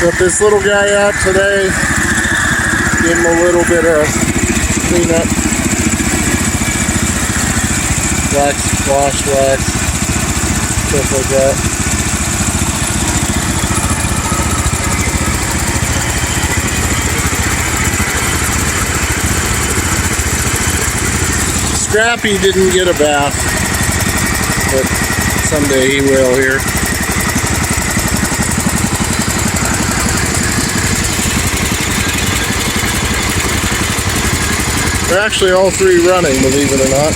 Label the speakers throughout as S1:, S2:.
S1: Got this little guy out today. Give him a little bit of cleanup. Wash, wax, stuff like that. Scrappy didn't get a bath, but someday he will here. They're actually all three running, believe it or not.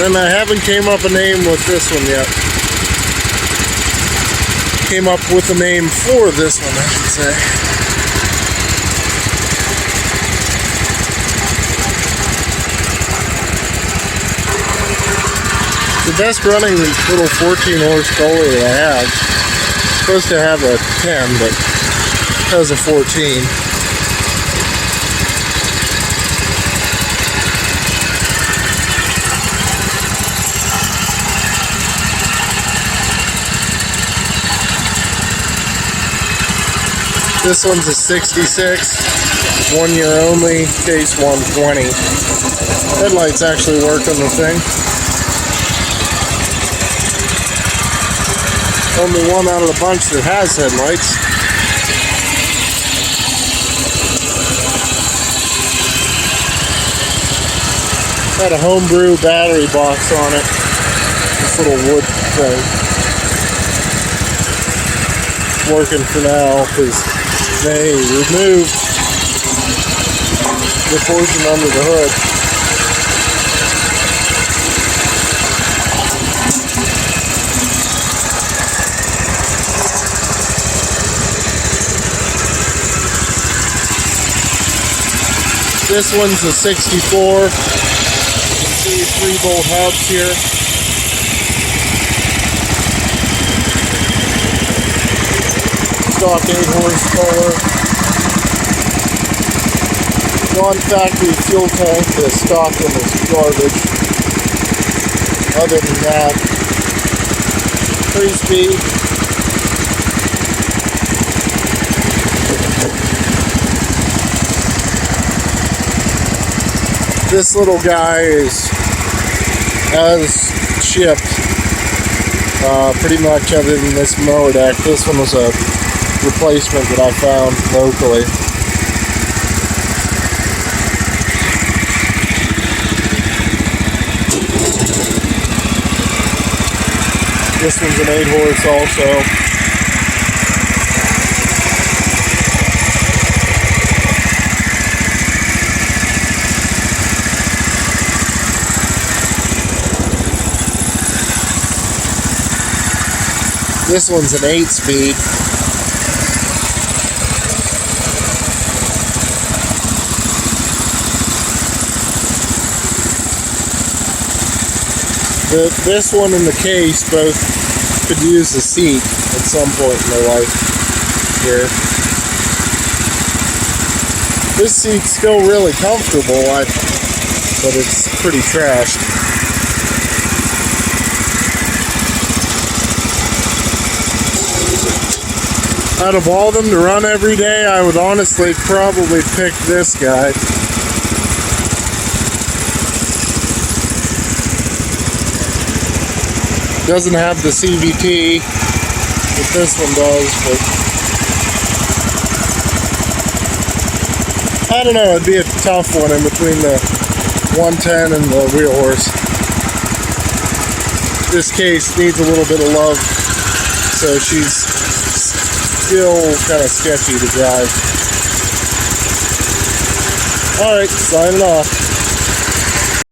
S1: And I haven't came up a name with this one yet. Came up with a name for this one, I should say. The best running little 14-horse Kohler I have. It's supposed to have a 10, but it has a 14. This one's a 66, 1 year only, case 120. Headlights actually work on the thing. Only one out of the bunch that has headlights. Got a homebrew battery box on it. This little wood thing. Working for now because they removed the portion under the hood. This one's a 64. You can see 3-bolt hubs here. Stock 8-horse Kohler. Non-factory fuel tank. The stock one is garbage. Other than that, 3-speed. This little guy is as shipped, pretty much, other than this mower deck. This one was a replacement that I found locally. This one's an 8-horse also. This one's an 8-speed. This one and the case both could use a seat at some point in their life here. This seat's still really comfortable, but it's pretty trashed. Out of all of them to run every day, I would honestly probably pick this guy. Doesn't have the CVT that this one does, but I don't know, it'd be a tough one in between the 110 and the wheel horse. This case needs a little bit of love, so she's still kind of sketchy to drive. Alright, signing off.